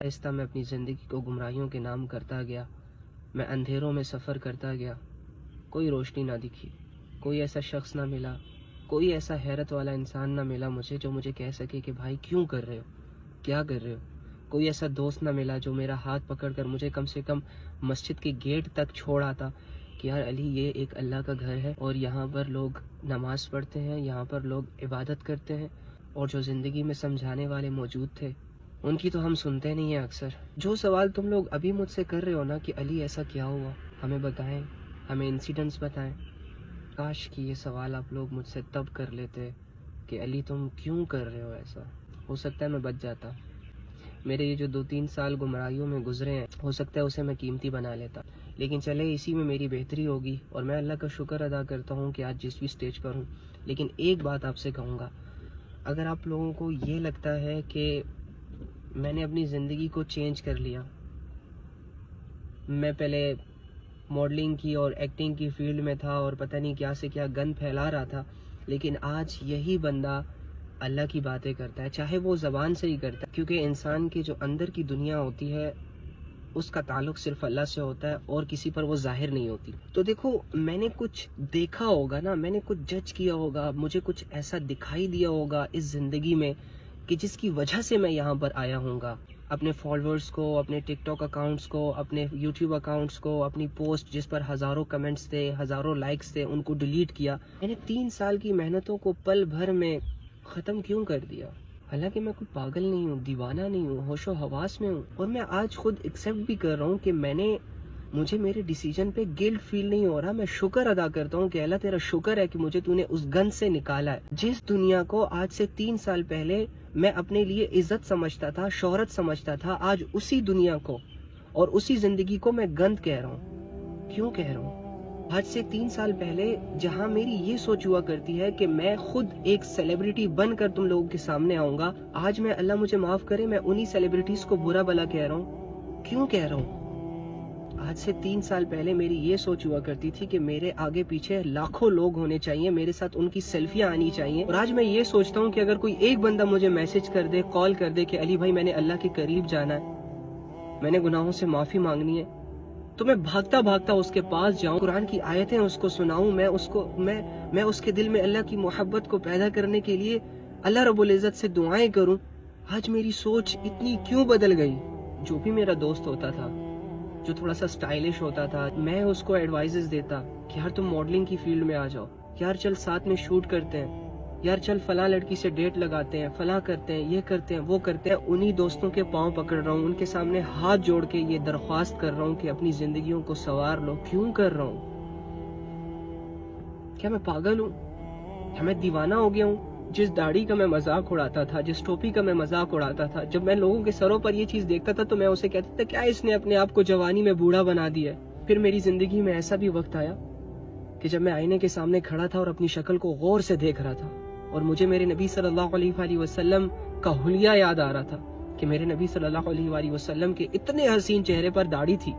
آہستہ میں اپنی زندگی کو گمراہیوں کے نام کرتا گیا. میں اندھیروں میں سفر کرتا گیا. کوئی روشنی نہ دکھی، کوئی ایسا شخص نہ ملا، کوئی ایسا حیرت والا انسان نہ ملا مجھے جو مجھے کہہ سکے کہ بھائی کیوں کر رہے ہو، کیا کر رہے ہو. کوئی ایسا دوست نہ ملا جو میرا ہاتھ پکڑ کر مجھے کم سے کم مسجد کے گیٹ تک چھوڑ آتا کہ یار علی یہ ایک اللہ کا گھر ہے اور یہاں پر لوگ نماز پڑھتے ہیں، یہاں پر لوگ عبادت کرتے ہیں، اور جو زندگی میں سمجھانے والے موجود تھے ان کی تو ہم سنتے نہیں ہیں اکثر. جو سوال تم لوگ ابھی مجھ سے کر رہے ہو نا کہ علی ایسا کیا ہوا، ہمیں بتائیں، ہمیں انسیڈنٹس بتائیں. کاش کہ یہ سوال آپ لوگ مجھ سے تب کر لیتے کہ علی تم کیوں کر رہے ہو ایسا. ہو سکتا ہے میں بچ جاتا. میرے یہ جو 2-3 سال گمراہیوں میں گزرے ہیں ہو سکتا ہے اسے میں قیمتی بنا لیتا. لیکن چلے اسی میں میری بہتری ہوگی اور میں اللہ کا شکر ادا کرتا ہوں کہ آج جس بھی سٹیج پر ہوں. لیکن ایک بات آپ سے کہوں گا، اگر آپ لوگوں کو یہ لگتا ہے کہ میں نے اپنی زندگی کو چینج کر لیا، میں پہلے ماڈلنگ کی اور ایکٹنگ کی فیلڈ میں تھا اور پتہ نہیں کیا سے کیا گند پھیلا رہا تھا، لیکن آج یہی بندہ اللہ کی باتیں کرتا ہے، چاہے وہ زبان سے ہی کرتا ہے، کیونکہ انسان کی جو اندر کی دنیا ہوتی ہے اس کا تعلق صرف اللہ سے ہوتا ہے اور کسی پر وہ ظاہر نہیں ہوتی. تو دیکھو، میں نے کچھ دیکھا ہوگا نا، میں نے کچھ جج کیا ہوگا، مجھے کچھ ایسا دکھائی دیا ہوگا اس زندگی میں کہ جس کی وجہ سے میں یہاں پر آیا ہوں گا. اپنے فالوورز کو، اپنے ٹک ٹاک اکاؤنٹس کو، اپنے یوٹیوب اکاؤنٹس کو، اپنی پوسٹ جس پر ہزاروں کمنٹس تھے، ہزاروں لائکس تھے، ان کو ڈیلیٹ کیا. میں نے 3 سال کی محنتوں کو پل بھر میں ختم کیوں کر دیا؟ حالانکہ میں کوئی پاگل نہیں ہوں، دیوانہ نہیں ہوں، ہوش و حواس میں ہوں. اور میں آج خود ایکسیپٹ بھی کر رہا ہوں کہ مجھے میرے ڈیسیجن پہ گلٹ فیل نہیں ہو رہا. میں شکر ادا کرتا ہوں کہ اللہ تیرا شکر ہے کہ مجھے تو نے اس گند سے نکالا ہے. جس دنیا کو آج سے 3 سال پہلے میں اپنے لیے عزت سمجھتا تھا، شہرت سمجھتا تھا، آج اسی دنیا کو اور اسی زندگی کو میں گند کہہ رہا ہوں. کیوں کہہ رہا ہوں؟ آج سے 3 سال پہلے جہاں میری یہ سوچ ہوا کرتی ہے کہ میں خود ایک سیلیبریٹی بن کر تم لوگوں کے سامنے آؤں گا، آج میں، اللہ مجھے معاف کرے، میں انہی سیلیبریٹیز کو برا بلا کہہ رہا ہوں. کیوں کہہ رہا ہوں؟ آج سے 3 سال پہلے میری یہ سوچ ہوا کرتی تھی کہ میرے آگے پیچھے لاکھوں لوگ ہونے چاہیے، میرے ساتھ ان کی سیلفیاں آنی چاہیے. اور آج میں یہ سوچتا ہوں کہ اگر کوئی ایک بندہ مجھے میسج کر دے، کال کر دے کہ علی بھائی میں نے اللہ کے قریب جانا ہے، میں نے گناہوں سے معافی مانگنی ہے، تو میں بھاگتا بھاگتا اس کے پاس جاؤں، قرآن کی آیتیں اس کو سناؤں، میں اس کے دل میں اللہ کی محبت کو پیدا کرنے کے لیے اللہ رب العزت سے دعائیں کروں. آج میری سوچ اتنی کیوں بدل گئی؟ جو بھی میرا دوست ہوتا تھا، جو تھوڑا سا سٹائلش ہوتا تھا، میں اس کو ایڈوائزز دیتا کہ یار تم ماڈلنگ کی فیلڈ میں آ جاؤ، یار چل ساتھ میں شوٹ کرتے ہیں، یار چل فلاں لڑکی سے ڈیٹ لگاتے ہیں، فلاں کرتے ہیں، یہ کرتے ہیں، وہ کرتے ہیں. انہی دوستوں کے پاؤں پکڑ رہا ہوں، ان کے سامنے ہاتھ جوڑ کے یہ درخواست کر رہا ہوں کہ اپنی زندگیوں کو سنوار لو. کیوں کر رہا ہوں؟ کیا میں پاگل ہوں؟ کیا میں دیوانہ ہو گیا ہوں؟ جس داڑھی کا میں مذاق اڑاتا تھا، جس ٹوپی کا میں مذاق اڑاتا تھا، جب میں لوگوں کے سروں پر یہ چیز دیکھتا تھا تو میں اسے کہتا تھا کیا اس نے اپنے آپ کو جوانی میں بوڑھا بنا دیا ہے. پھر میری زندگی میں ایسا بھی وقت آیا کہ جب میں آئینے کے سامنے کھڑا تھا اور اپنی شکل کو غور سے دیکھ رہا تھا اور مجھے میرے نبی صلی اللہ علیہ وآلہ وسلم کا حلیہ یاد آ رہا تھا کہ میرے نبی صلی اللہ علیہ وآلہ وسلم کے اتنے حسین چہرے پر داڑھی تھی.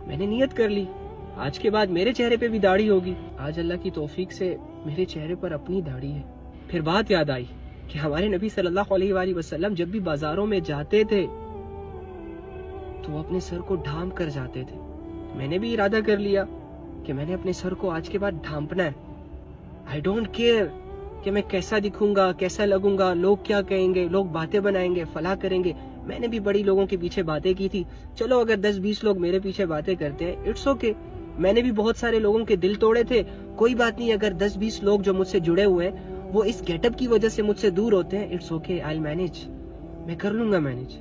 میں نے نیت کر لی آج کے بعد میرے چہرے پہ بھی داڑھی ہوگی. آج اللہ کی توفیق سے میرے چہرے پر اپنی داڑھی ہے. پھر بات یاد آئی کہ ہمارے نبی صلی اللہ علیہ وآلہ وسلم جب بھی بازاروں میں جاتے تھے تو وہ اپنے سر کو ڈھانپ کر جاتے تھے. میں نے بھی ارادہ کر لیا کہ میں نے اپنے سر کو آج کے بعد ڈھانپنا ہے. آئی ڈونٹ کیئر کہ میں کیسا دکھوں گا، کیسا لگوں گا، لوگ کیا کہیں گے، لوگ باتیں بنائیں گے، فلاں کریں گے. میں نے بھی بڑی لوگوں کے پیچھے باتیں کی تھی. چلو اگر 10-20 لوگ میرے پیچھے باتیں کرتے ہیں، اٹس اوکے. میں نے بھی بہت سارے لوگوں کے دل توڑے تھے، کوئی بات نہیں. اگر 10-20 لوگ جو مجھ سے جڑے ہوئے ہیں وہ اس گیٹ اپ کی وجہ سے مجھ سے دور ہوتے ہیں، it's okay, I will manage. میں کر لوں گا مینج.